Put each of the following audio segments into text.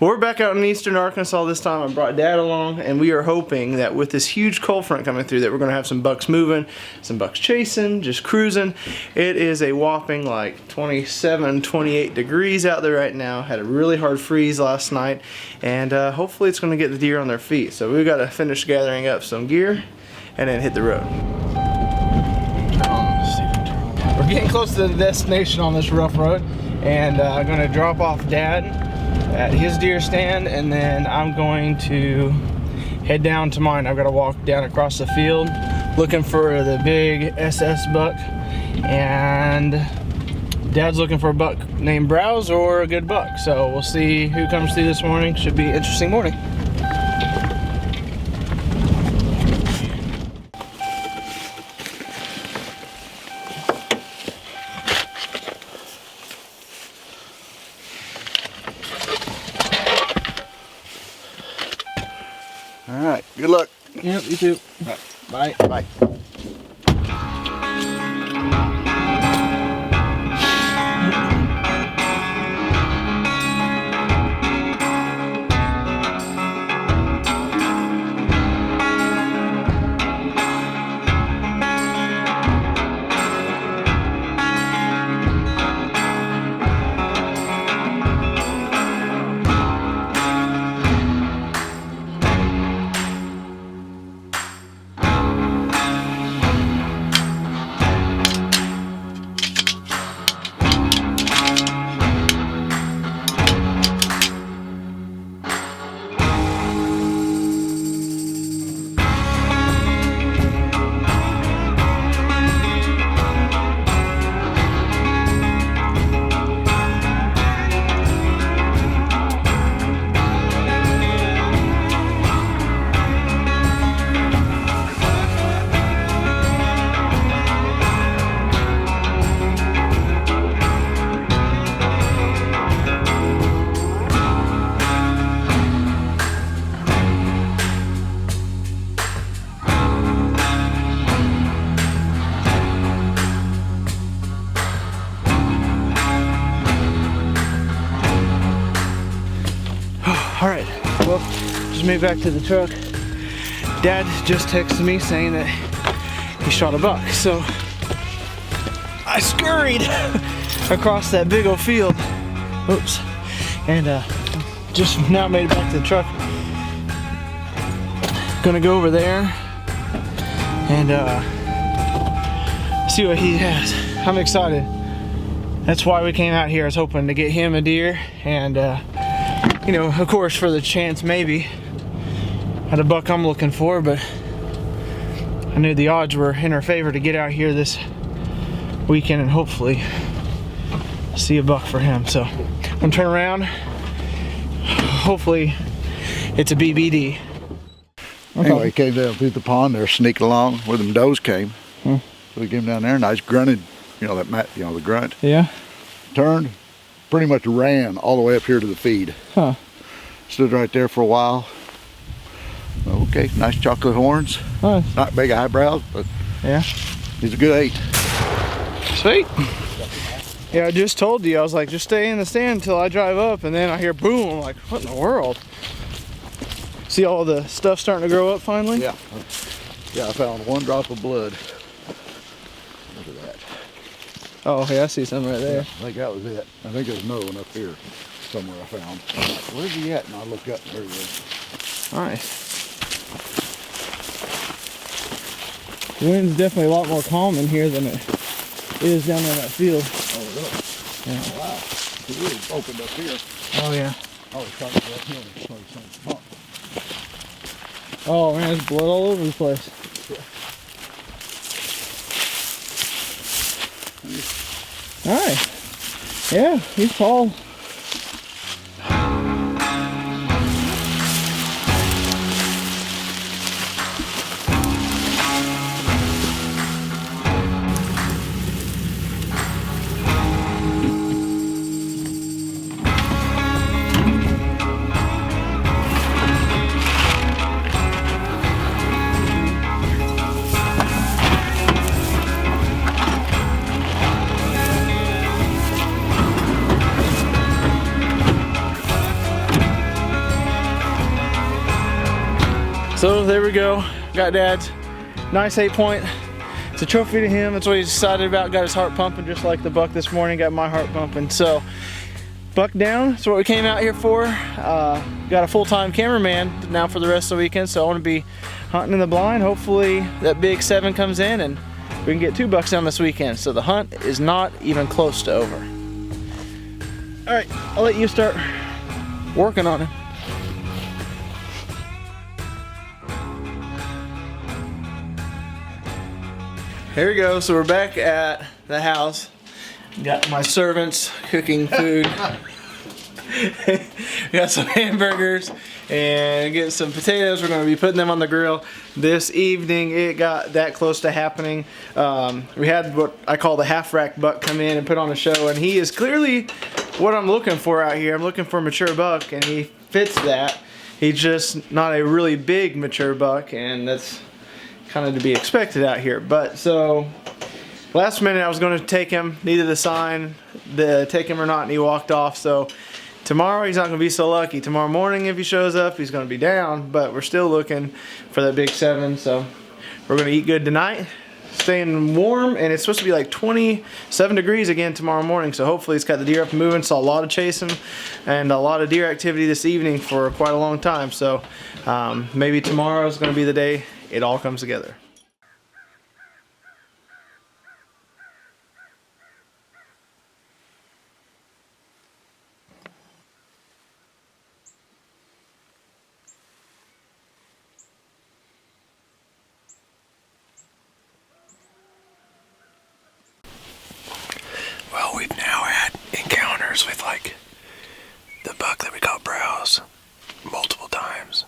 Well, we're back out in eastern Arkansas this time. I brought Dad along, and we are hoping that with this huge cold front coming through that we're going to have some bucks moving, some bucks chasing, just cruising. It is a whopping like 27, 28 degrees out there right now. Had a really hard freeze last night, and hopefully it's going to get the deer on their feet. So we've got to finish gathering up some gear and then hit the road. We're getting close to the destination on this rough road, and I'm going to drop off Dad at his deer stand, and then I'm going to head down to mine. I've got to walk down across the field looking for the big SS buck, and Dad's looking for a buck named Browse or a good buck. So we'll see who comes through this morning. Should be an interesting morning. All right, good luck. Yep, you too. Right. Bye. Bye. All right, well, just made back to the truck. Dad just texted me saying that he shot a buck, so I scurried across that big old field. Oops. And just now made it back to the truck. Gonna go over there and see what he has. I'm excited. That's why we came out here. I was hoping to get him a deer, and you know, of course, for the chance maybe at a buck I'm looking for, but I knew the odds were in our favor to get out here this weekend and hopefully see a buck for him. So I'm gonna turn around. Hopefully it's a BBD. Okay. Anyway, he came down through the pond there, sneaking along where them does came. So he came down there and I just grunted, you know, the grunt. Yeah. Turned, pretty much ran all the way up here to the feed. Huh. Stood right there for a while. Okay, nice chocolate horns. Nice. Not big eyebrows, but yeah, he's a good 8. Sweet. Yeah, I just told you, I was like, just stay in the stand until I drive up, and then I hear boom. I'm like, what in the world? See all the stuff starting to grow up finally? Yeah. Yeah, I found 1 drop of blood. Look at that. Oh, yeah, I see some right there. Yeah, I think that was it. I think there's another one up here somewhere I found. Where's he at? And I look up and there he is. Nice. The wind's definitely a lot more calm in here than it is down in that field. Oh, really? Yeah. Oh, wow. It really opened up here. Oh, yeah. I was trying to go up here and slow something up. Oh, man, there's blood all over the place. Alright. Yeah, he's tall. So there we go. Got Dad's nice 8-point. It's a trophy to him. That's what he's excited about. Got his heart pumping just like the buck this morning. Got my heart pumping. So buck down. That's what we came out here for. Got a full-time cameraman now for the rest of the weekend. So I want to be hunting in the blind. Hopefully that big 7 comes in and we can get 2 bucks down this weekend. So the hunt is not even close to over. All right, I'll let you start working on it. Here we go, so we're back at the house. Got my servants cooking food. We got some hamburgers and get some potatoes. We're gonna be putting them on the grill this evening. It got that close to happening. We had what I call the half rack buck come in and put on a show, and he is clearly what I'm looking for out here. I'm looking for a mature buck, and he fits that. He's just not a really big mature buck, and that's kind of to be expected out here. But so last minute I was going to take him, needed a sign to take him or not, and he walked off. So tomorrow he's not going to be so lucky. Tomorrow morning if he shows up, he's going to be down, but we're still looking for that big 7. So we're going to eat good tonight, staying warm, and it's supposed to be like 27 degrees again tomorrow morning. So hopefully it's got the deer up and moving. Saw a lot of chasing and a lot of deer activity this evening for quite a long time. So maybe tomorrow is going to be the day it all comes together. Well, we've now had encounters with like the buck that we got browse multiple times,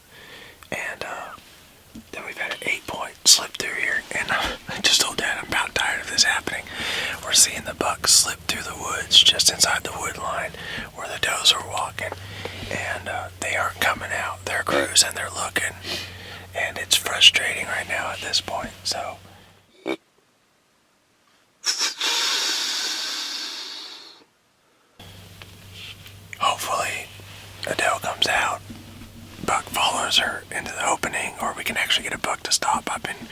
and then we've had an 8-point slip through here, and I just told Dad I'm about tired of this happening. We're seeing the buck slip through the woods just inside the wood line where the does are walking, and they aren't coming out. They're cruising, they're looking, and it's frustrating right now at this point. So hopefully Adele comes out, buck follows her into the opening, or we can actually get a buck to stop. I've been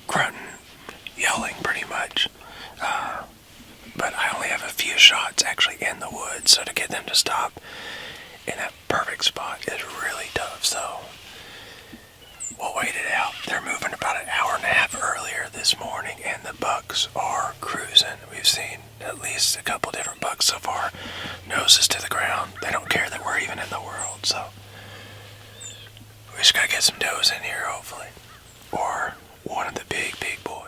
grunting, yelling pretty much, but I only have a few shots actually in the woods, so to get them to stop in that perfect spot is really tough. So we'll wait it out. They're moving about an hour and a half earlier this morning, and the bucks are cruising. We've seen at least a couple different bucks so far, noses to the ground. They don't care that we're even in the world, so we just gotta get some does in here, hopefully, or one of the big boys.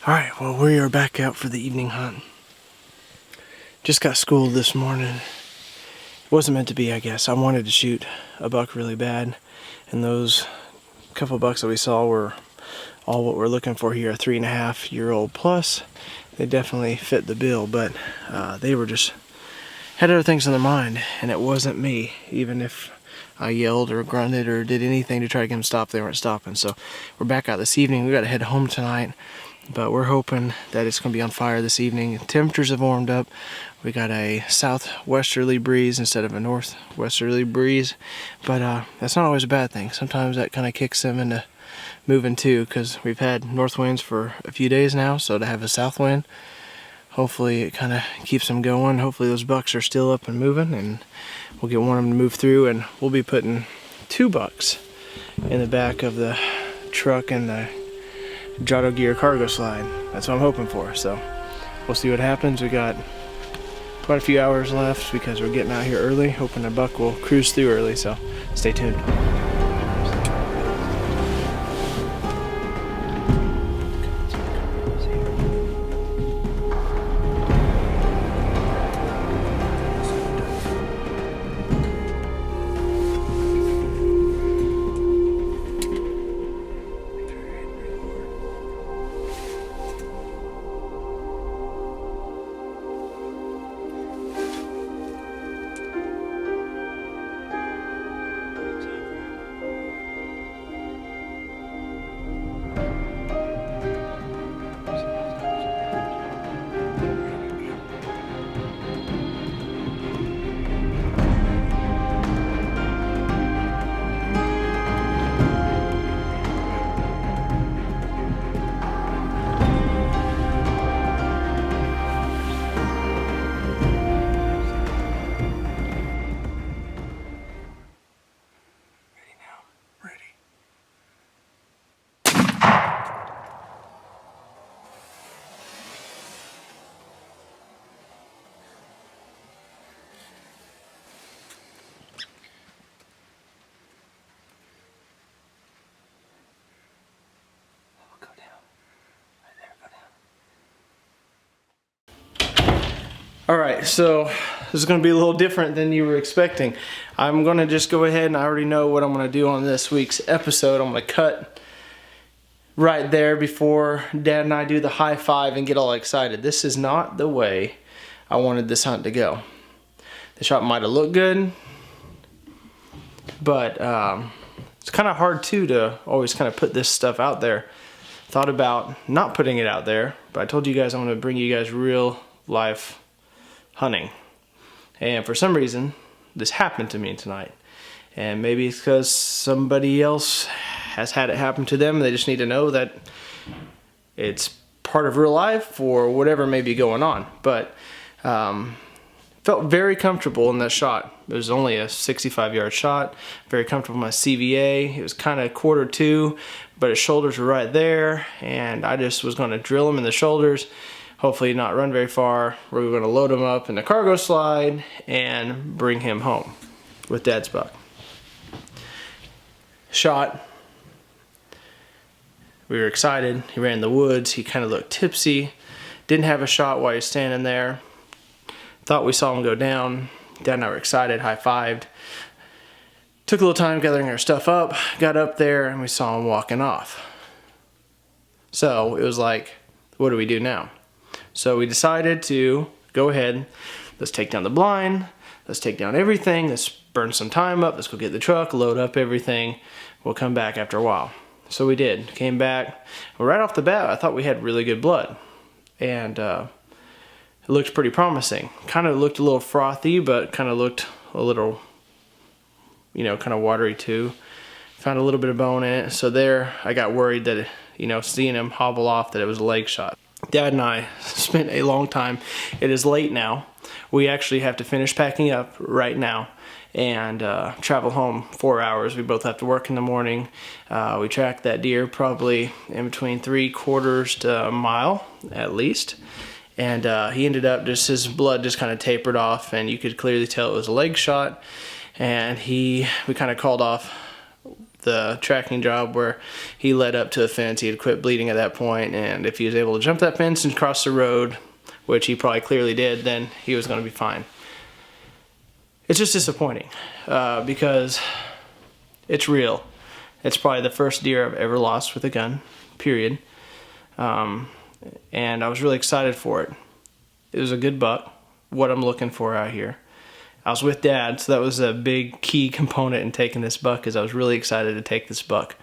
Alright, well, we are back out for the evening hunt. Just got schooled this morning. It wasn't meant to be, I guess. I wanted to shoot a buck really bad, and those couple bucks that we saw were all what we're looking for here, 3.5-year-old plus. They definitely fit the bill, but they were just had other things in their mind, and it wasn't me. Even if I yelled or grunted or did anything to try to get them stopped, they weren't stopping. So we're back out this evening. We got to head home tonight, but we're hoping that it's going to be on fire this evening. Temperatures have warmed up. We got a southwesterly breeze instead of a northwesterly breeze, but that's not always a bad thing. Sometimes that kind of kicks them into moving too, because we've had north winds for a few days now, so to have a south wind, hopefully it kind of keeps them going. Hopefully those bucks are still up and moving, and we'll get one of them to move through, and we'll be putting 2 bucks in the back of the truck and the Jotto Gear cargo slide. That's what I'm hoping for, so we'll see what happens. We got quite a few hours left because we're getting out here early, hoping the buck will cruise through early, so stay tuned. Alright, so this is going to be a little different than you were expecting. I'm going to just go ahead and I already know what I'm going to do on this week's episode. I'm going to cut right there before Dad and I do the high five and get all excited. This is not the way I wanted this hunt to go. The shot might have looked good, but it's kind of hard too to always kind of put this stuff out there. Thought about not putting it out there, but I told you guys I'm going to bring you guys real life hunting. And for some reason, this happened to me tonight. And maybe it's because somebody else has had it happen to them. They just need to know that it's part of real life or whatever may be going on. But felt very comfortable in that shot. It was only a 65-yard shot. Very comfortable with my CVA. It was kind of 1/4-2, but his shoulders were right there. And I just was going to drill him in the shoulders. Hopefully not run very far. We're going to load him up in the cargo slide and bring him home with Dad's buck. Shot. We were excited. He ran in the woods. He kind of looked tipsy. Didn't have a shot while he was standing there. Thought we saw him go down. Dad and I were excited, high-fived. Took a little time gathering our stuff up. Got up there and we saw him walking off. So it was like, what do we do now? So we decided to go ahead, let's take down the blind, let's take down everything, let's burn some time up, let's go get the truck, load up everything, we'll come back after a while. So we did, came back. Right off the bat, I thought we had really good blood. And it looked pretty promising. Kind of looked a little frothy, but kind of looked a little, you know, kind of watery too. Found a little bit of bone in it. So there, I got worried that, you know, seeing him hobble off, that it was a leg shot. Dad and I spent a long time. It is late now. We actually have to finish packing up right now and travel home 4 hours. We both have to work in the morning. We tracked that deer probably in between 3/4 to a mile at least. And he ended up just, his blood just kind of tapered off and you could clearly tell it was a leg shot. And we kind of called off the tracking job where he led up to a fence. He had quit bleeding at that point, and if he was able to jump that fence and cross the road, which he probably clearly did, then he was going to be fine. It's just disappointing because it's real. It's probably the first deer I've ever lost with a gun, period. And I was really excited for it. It was a good buck, what I'm looking for out here. I was with Dad, so that was a big key component in taking this buck, because I was really excited to take this buck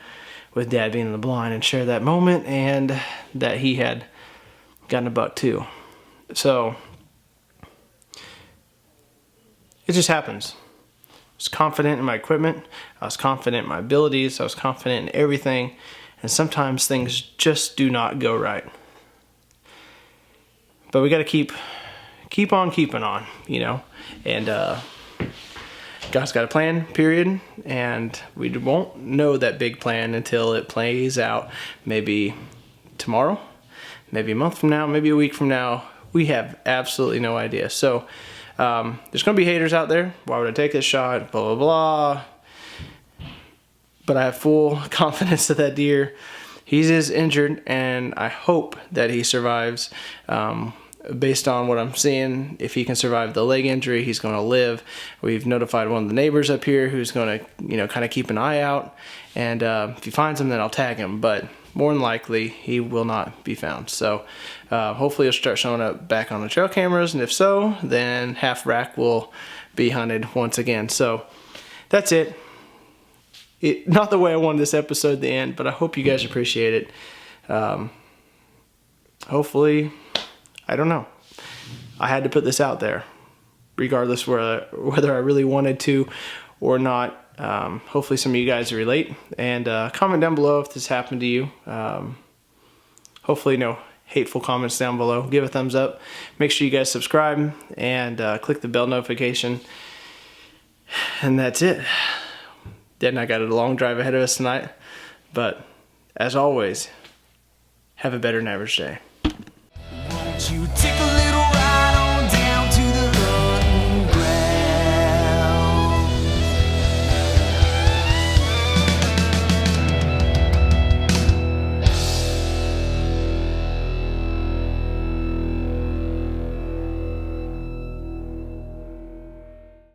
with Dad being in the blind and share that moment, and that he had gotten a buck too. So it just happens. I was confident in my equipment, I was confident in my abilities, I was confident in everything, and sometimes things just do not go right. But we got to keep on keeping on, you know, and God's got a plan, period, and we won't know that big plan until it plays out. Maybe tomorrow, maybe a month from now, maybe a week from now. We have absolutely no idea. So there's gonna be haters out there. Why would I take this shot? Blah blah blah. But I have full confidence that that deer, he's as injured, and I hope that he survives. Based on what I'm seeing, if he can survive the leg injury, he's going to live. We've notified one of the neighbors up here who's going to, you know, kind of keep an eye out. And if he finds him, then I'll tag him. But more than likely, he will not be found. So hopefully he'll start showing up back on the trail cameras. And if so, then half rack will be hunted once again. So that's it. Not the way I wanted this episode to end, but I hope you guys appreciate it. Hopefully, I don't know. I had to put this out there, regardless whether I really wanted to or not. Hopefully some of you guys relate. And comment down below if this happened to you. Hopefully no hateful comments down below. Give a thumbs up. Make sure you guys subscribe and click the bell notification. And that's it. Dad and I got a long drive ahead of us tonight. But as always, have a better than average day. You tickle